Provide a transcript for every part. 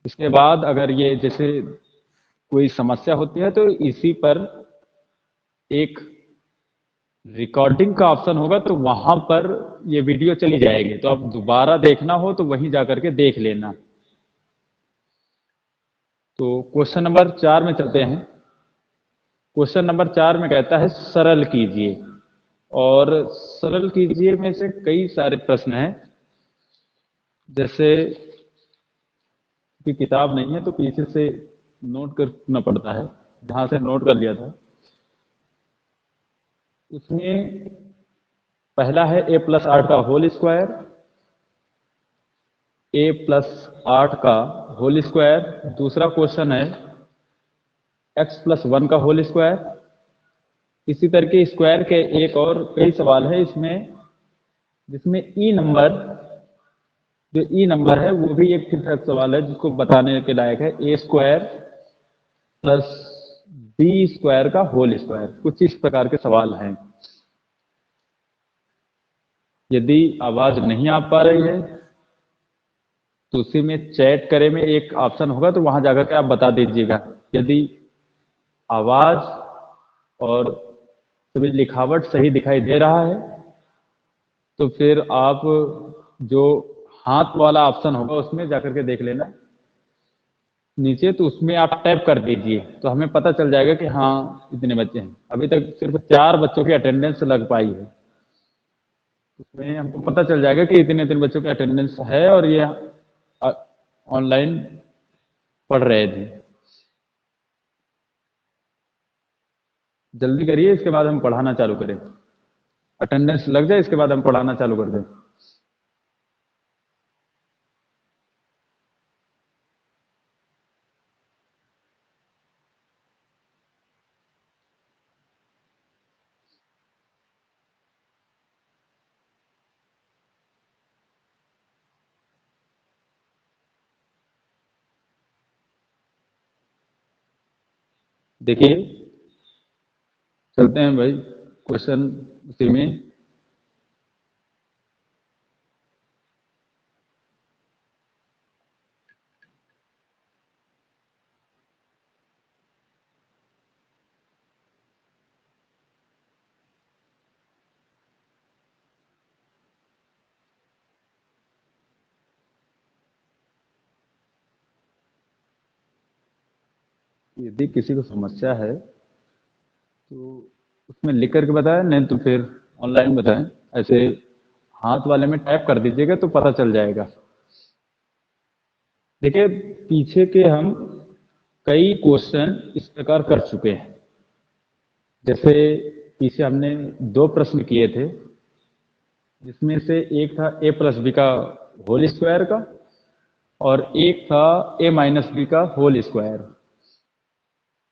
इसके बाद अगर ये जैसे कोई समस्या होती है तो इसी पर एक रिकॉर्डिंग का ऑप्शन होगा, तो वहां पर ये वीडियो चली जाएगी, तो अब दोबारा देखना हो तो वहीं जाकर के देख लेना। तो क्वेश्चन नंबर 4 में चलते हैं। क्वेश्चन नंबर 4 में कहता है सरल कीजिए, और सरल कीजिए में से कई सारे प्रश्न हैं। जैसे कि किताब नहीं है तो पीछे से नोट करना पड़ता है, जहां से नोट कर लिया था। उसमें पहला है a+8 का होल स्क्वायर, a+8 का होल स्क्वायर। दूसरा क्वेश्चन है x+1 का होल स्क्वायर। इसी तरह के स्क्वायर के एक और कई सवाल है इसमें, जिसमें ई नंबर है वो भी एक ठीक ठाक सवाल है, जिसको बताने के लायक है। a² प्लस b² का होल स्क्वायर, कुछ इस प्रकार के सवाल हैं। यदि आवाज नहीं आ पा रही है तो उसी में चैट करे में एक ऑप्शन होगा, तो वहां जाकर के आप बता दीजिएगा। यदि आवाज और सभी लिखावट सही दिखाई दे रहा है तो फिर आप जो हाथ वाला ऑप्शन होगा उसमें जाकर के देख लेना नीचे, तो उसमें आप टैप कर दीजिए, तो हमें पता चल जाएगा कि हाँ इतने बच्चे हैं। अभी तक सिर्फ 4 बच्चों की अटेंडेंस लग पाई है, उसमें हमको पता चल जाएगा कि इतने इतने बच्चों की अटेंडेंस है और ये ऑनलाइन पढ़ रहे थे। जल्दी करिए, इसके बाद हम पढ़ाना चालू करें। अटेंडेंस लग जाए, इसके बाद हम पढ़ाना चालू कर दें। देखिए, चलते हैं भाई क्वेश्चन उसी में। यदि किसी को समस्या है तो उसमें लिख करके बताएं, नहीं तो फिर ऑनलाइन बताएं। ऐसे हाथ वाले में टाइप कर दीजिएगा तो पता चल जाएगा। देखिए, पीछे के हम कई क्वेश्चन इस प्रकार कर चुके हैं। जैसे पीछे हमने 2 प्रश्न किए थे, जिसमें से एक था a+b का होल स्क्वायर का, और एक था a-b का होल स्क्वायर।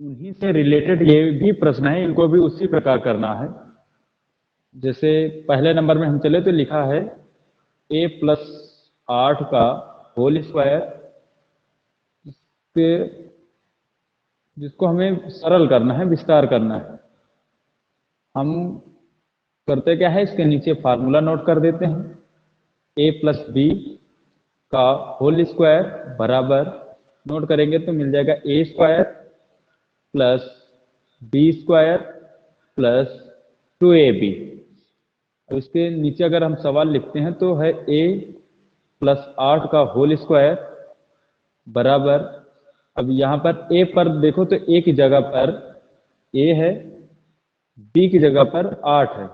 उन्हीं से रिलेटेड ये भी प्रश्न है, इनको भी उसी प्रकार करना है। जैसे पहले नंबर में हम चले तो लिखा है a+8 का होल स्क्वायर, जिसको हमें सरल करना है, विस्तार करना है। हम करते क्या है, इसके नीचे फार्मूला नोट कर देते हैं। a+b का होल स्क्वायर बराबर, नोट करेंगे तो मिल जाएगा a² plus b² plus 2ab। अब इसके नीचे अगर हम सवाल लिखते हैं तो है a+8 का होल स्क्वायर बराबर, अब यहाँ पर a पर देखो तो a की जगह पर a है, b की जगह पर 8 है।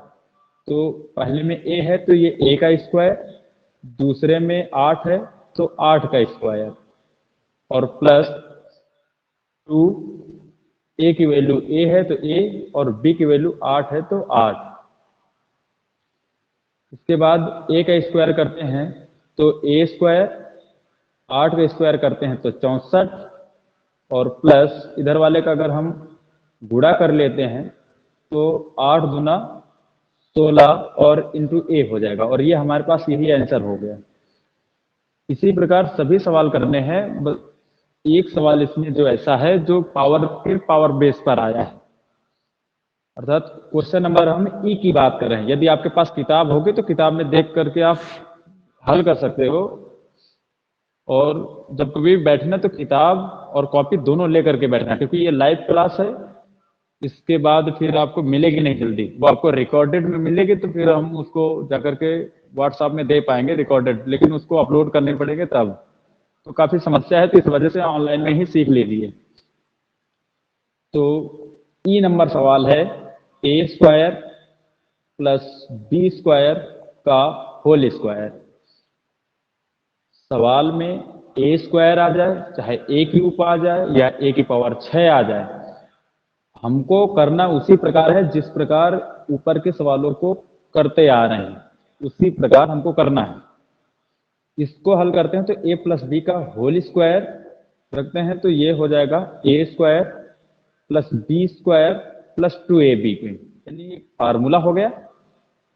तो पहले में a है तो ये a का स्क्वायर, दूसरे में 8 है तो 8 का स्क्वायर, और प्लस 2, a की वैल्यू a है तो a, और b की वैल्यू 8 है तो 8। इसके बाद a का स्क्वायर करते हैं तो a², 8 का स्क्वायर करते हैं तो 64, और प्लस इधर वाले का अगर हम गुणा कर लेते हैं तो 8 दूना 16 और इंटू a हो जाएगा, और ये हमारे पास यही आंसर हो गया। इसी प्रकार सभी सवाल करने हैं। एक सवाल इसमें जो ऐसा है जो पावर बेस पर आया है, अर्थात क्वेश्चन नंबर हम ई की बात कर रहे हैं। यदि आपके पास किताब होगी तो किताब में देख करके आप हल कर सकते हो। और जब कभी बैठना तो किताब और कॉपी दोनों लेकर के बैठना, क्योंकि ये लाइव क्लास है। इसके बाद फिर आपको मिलेगी नहीं जल्दी, वो आपको रिकॉर्डेड में मिलेगी, तो फिर हम उसको जाकर के व्हाट्सएप में दे पाएंगे रिकॉर्डेड, लेकिन उसको अपलोड करने पड़ेंगे तब। तो काफी समस्या है, तो इस वजह से ऑनलाइन में ही सीख लीजिए। तो ई नंबर सवाल है ए स्क्वायर प्लस बी स्क्वायर का होल स्क्वायर। सवाल में ए स्क्वायर आ जाए, चाहे ए क्यूब आ जाए या ए की पावर 6 आ जाए, हमको करना उसी प्रकार है जिस प्रकार ऊपर के सवालों को करते आ रहे हैं, उसी प्रकार हमको करना है। इसको हल करते हैं तो ए प्लस बी का होल स्क्वायर रखते हैं, तो ये हो जाएगा A square plus B square plus 2ab, यानी फार्मूला हो गया।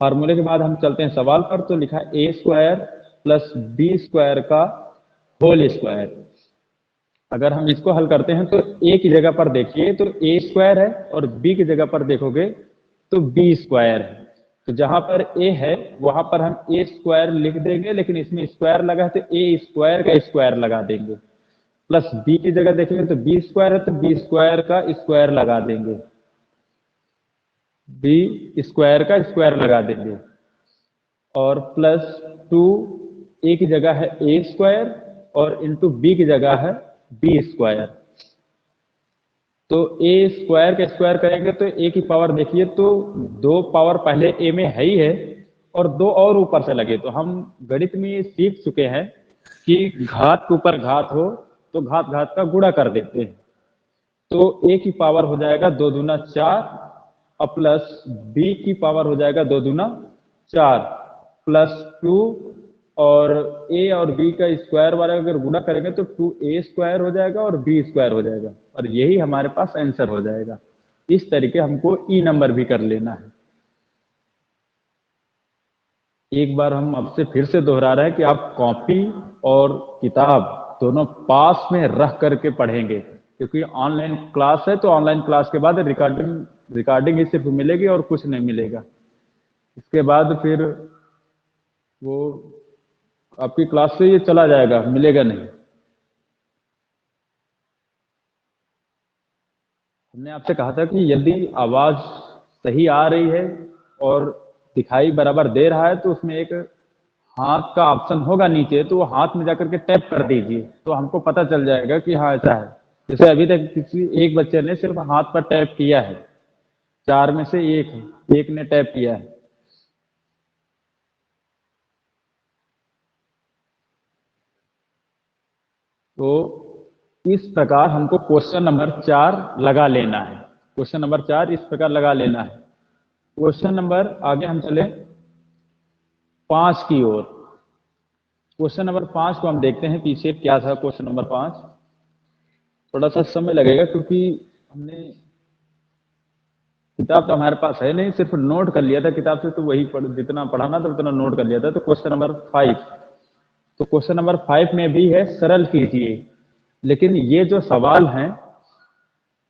फार्मूले के बाद हम चलते हैं सवाल पर, तो लिखा ए स्क्वायर प्लस बी स्क्वायर का होल स्क्वायर। अगर हम इसको हल करते हैं तो ए की जगह पर देखिए तो ए स्क्वायर है, और बी की जगह पर देखोगे तो बी स्क्वायर है। तो जहां पर ए है वहां पर हम ए स्क्वायर लिख देंगे, लेकिन इसमें स्क्वायर लगा है तो ए स्क्वायर का स्क्वायर लगा देंगे। प्लस बी की जगह देखेंगे तो बी स्क्वायर है तो बी स्क्वायर का स्क्वायर लगा देंगे, बी स्क्वायर का स्क्वायर लगा देंगे। और प्लस 2 ए की जगह है ए स्क्वायर और इंटू बी की जगह है बी स्क्वायर। तो ए स्क्वायर का स्क्वायर करेंगे तो ए की पावर देखिए तो 2 पावर पहले ए में है ही है, और 2 और ऊपर से लगे। तो हम गणित में ये सीख चुके हैं कि घात के ऊपर घात हो तो घात घात का गुणा कर देते हैं। तो ए की पावर हो जाएगा 2 दूना 4 और प्लस बी की पावर हो जाएगा 2 दूना 4 प्लस 2, और ए और बी का स्क्वायर वाला अगर गुणा करेंगे तो 2a स्क्वायर हो जाएगा और b स्क्वायर हो जाएगा, और यही हमारे पास आंसर हो जाएगा। इस तरीके हमको ई नंबर भी कर लेना है। एक बार हम आपसे फिर से दोहरा रहे हैं कि आप कॉपी और किताब दोनों पास में रख करके पढ़ेंगे, क्योंकि ऑनलाइन क्लास है। तो ऑनलाइन क्लास के बाद रिकॉर्डिंग ही सिर्फ मिलेगी और कुछ नहीं मिलेगा। इसके बाद फिर वो आपकी क्लास से ये चला जाएगा, मिलेगा नहीं। हमने आपसे कहा था कि यदि आवाज सही आ रही है और दिखाई बराबर दे रहा है तो उसमें एक हाथ का ऑप्शन होगा नीचे, तो वो हाथ में जाकर के टैप कर दीजिए, तो हमको पता चल जाएगा कि हाँ ऐसा है। जैसे अभी तक किसी एक बच्चे ने सिर्फ हाथ पर टैप किया है, 4 में से एक ने टैप किया है। तो इस प्रकार हमको क्वेश्चन नंबर 4 लगा लेना है। क्वेश्चन नंबर 4 इस प्रकार लगा लेना है। क्वेश्चन नंबर आगे हम चले 5 की ओर। क्वेश्चन नंबर 5 को हम देखते हैं पीछे क्या था। क्वेश्चन नंबर 5 थोड़ा सा समय लगेगा, क्योंकि हमने किताब तो हमारे पास है नहीं, सिर्फ नोट कर लिया था किताब से, तो वही जितना पढ़ाना था उतना नोट कर लिया था। तो क्वेश्चन नंबर 5, तो क्वेश्चन नंबर 5 में भी है सरल कीजिए, लेकिन ये जो सवाल हैं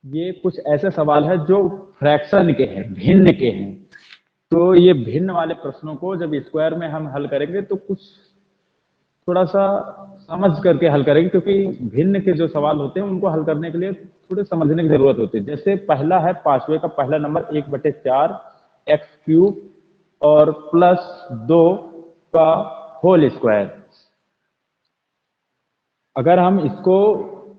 ये कुछ ऐसे सवाल है जो फ्रैक्शन के हैं, भिन्न के हैं। तो ये भिन्न वाले प्रश्नों को जब स्क्वायर में हम हल करेंगे तो कुछ थोड़ा सा समझ करके हल करेंगे, क्योंकि भिन्न के जो सवाल होते हैं उनको हल करने के लिए थोड़े समझने की जरूरत होती है। जैसे पहला है 5वें का पहला नंबर 1/4 एक्स क्यूब और प्लस 2 का होल स्क्वायर। अगर हम इसको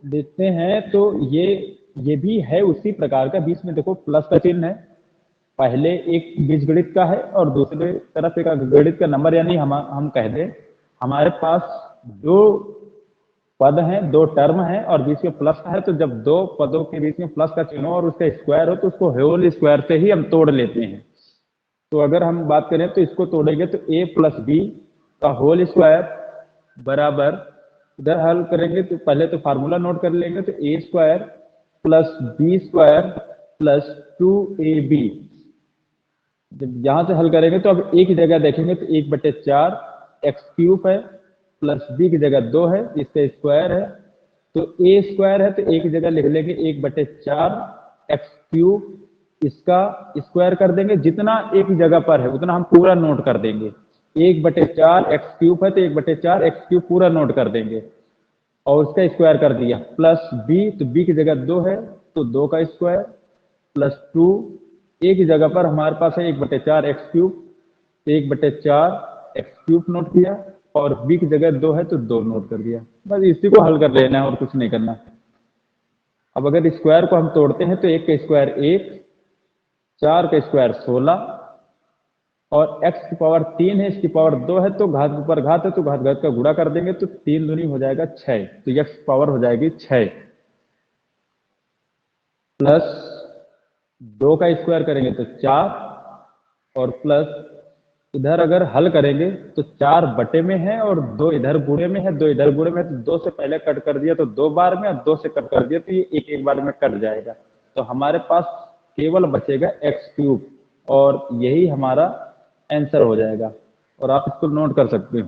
देखते हैं तो ये भी है उसी प्रकार का। बीच में देखो प्लस का चिन्ह है, पहले एक बीजगणित का है और दूसरे तरफ एक गणित का नंबर, यानी हम कह दें हमारे पास 2 पद हैं, 2 टर्म हैं और बीच में प्लस का है। तो जब 2 पदों के बीच में प्लस का चिन्ह हो और उसका स्क्वायर हो तो उसको होल स्क्वायर से ही हम तोड़ लेते हैं। तो अगर हम बात करें तो इसको तोड़ेंगे तो a प्लस बी का होल स्क्वायर बराबर, इधर हल करेंगे तो पहले तो फार्मूला नोट कर लेंगे, तो a square plus B square plus 2ab। जब यहां से हल करेंगे तो अब a की जगह देखेंगे तो 1/4 एक्स क्यूब है प्लस b की जगह 2 है, इसका स्क्वायर है। तो a स्क्वायर है तो a की जगह लिख लेंगे 1/4 एक्स क्यूब, इसका स्क्वायर कर देंगे। जितना a की जगह पर है उतना हम पूरा नोट कर देंगे। 1/4 एक्स क्यूब है तो 1/4 एक्स क्यूब पूरा नोट कर देंगे। और उसका स्क्वायर कर दिया, प्लस बी, तो बी की जगह 2 है तो 2 का स्क्वायर, प्लस 2, ए की जगह पर हमारे पास है 1/4 एक्स क्यूब, तो 1/4 एक्स क्यूब नोट किया, और बी की जगह 2 है तो 2 नोट कर दिया। बस इसी को हल कर लेना है और कुछ नहीं करना। अब अगर स्क्वायर को हम तोड़ते हैं तो 1 का स्क्वायर 1, 4 का स्क्वायर 16, और x की पावर 3 है, इसकी पावर 2 है, तो घात के ऊपर घात है तो घात घात का गुणा कर देंगे तो 3 दूनी हो जाएगा 6, तो x की पावर हो जाएगी 6, प्लस 2 का स्क्वायर करेंगे तो 4, और प्लस इधर अगर हल करेंगे तो 4 बटे में है और 2 इधर गुणे में है, 2 इधर गुणे में है, तो 2 से पहले कट कर दिया तो 2 बार में, और 2 से कट कर दिया तो ये एक एक बार में कट जाएगा, तो हमारे पास केवल बचेगा एक्स क्यूब, और यही हमारा आंसर हो जाएगा। और आप इसको नोट कर सकते हो।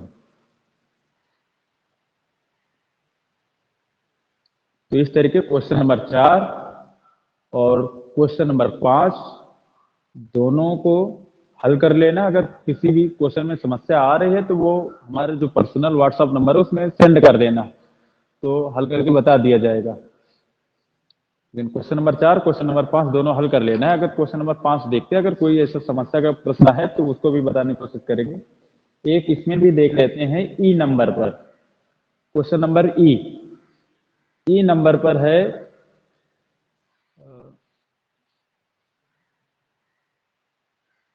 तो इस तरीके क्वेश्चन नंबर 4 और क्वेश्चन नंबर 5 दोनों को हल कर लेना। अगर किसी भी क्वेश्चन में समस्या आ रही है तो वो हमारे जो पर्सनल व्हाट्सएप नंबर है उसमें सेंड कर देना, तो हल करके बता दिया जाएगा। लेकिन क्वेश्चन नंबर 4, क्वेश्चन नंबर 5 दोनों हल कर लेना है। अगर क्वेश्चन नंबर 5 देखते हैं, अगर कोई ऐसा समस्या का प्रश्न है तो उसको भी बताने की कोशिश करेंगे। एक इसमें भी देख लेते हैं ई नंबर पर। क्वेश्चन नंबर ई नंबर पर है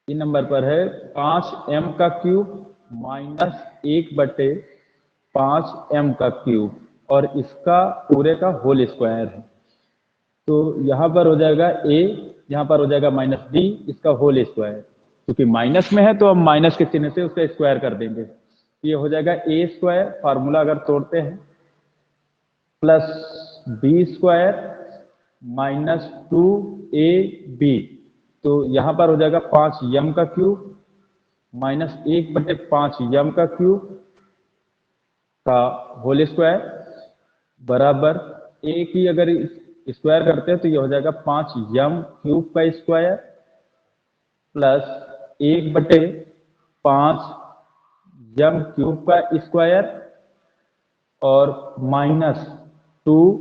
ई नंबर पर है 5m का क्यूब माइनस 1/5m का क्यूब, और इसका पूरे का होल स्क्वायर है। तो यहाँ पर हो जाएगा a, यहाँ पर हो जाएगा माइनस b, इसका होल स्क्वायर, क्योंकि माइनस में है तो हम माइनस के चिन्ह से उसका स्क्वायर कर देंगे। ये हो जाएगा a स्क्वायर, फार्मूला अगर तोड़ते हैं, plus b square minus 2ab, तो यहाँ पर हो जाएगा 5m का क्यूब माइनस 1/5m का क्यूब का होल स्क्वायर बराबर a की अगर स्क्वायर करते हैं तो ये हो जाएगा 5m क्यूब का स्क्वायर प्लस 1/5m क्यूब का स्क्वायर और माइनस 2,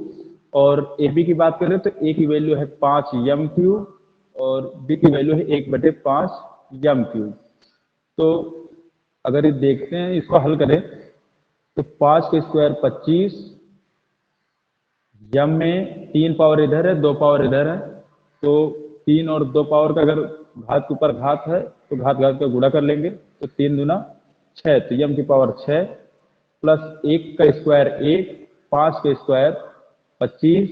और ए बी की बात करें तो ए की वैल्यू है 5m क्यूब और बी की वैल्यू है 1/5m क्यूब। तो अगर ये देखते हैं, इसको हल करें तो 5 का स्क्वायर 25, यम में 3 पावर इधर है 2 पावर इधर है, तो 3 और 2 पावर का अगर घात के ऊपर घात है तो घात घात का गुणा कर लेंगे, तो 3 दूना 6, तो यम की पावर 6 प्लस 1 का स्क्वायर 1, 5 का स्क्वायर 25,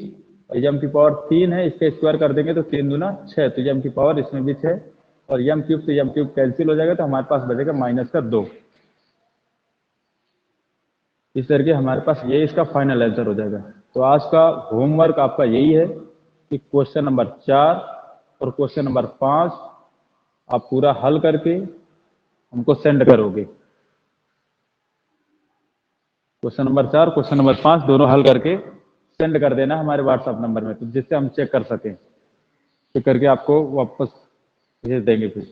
यम की पावर 3 है, इसका स्क्वायर कर देंगे तो 3 दूना 6, तो यम की पावर इसमें भी 6, और यम क्यूब से यम क्यूब कैंसिल हो जाएगा तो हमारे पास बचेगा माइनस का 2। इस तरीके हमारे पास ये इसका फाइनल आंसर हो जाएगा। तो आज का होमवर्क आपका यही है कि क्वेश्चन नंबर 4 और क्वेश्चन नंबर 5 आप पूरा हल करके हमको सेंड करोगे। क्वेश्चन नंबर 4, क्वेश्चन नंबर 5 दोनों हल करके सेंड कर देना हमारे व्हाट्सएप नंबर में, तो जिससे हम चेक कर सकें, चेक करके आपको वापस भेज देंगे फिर।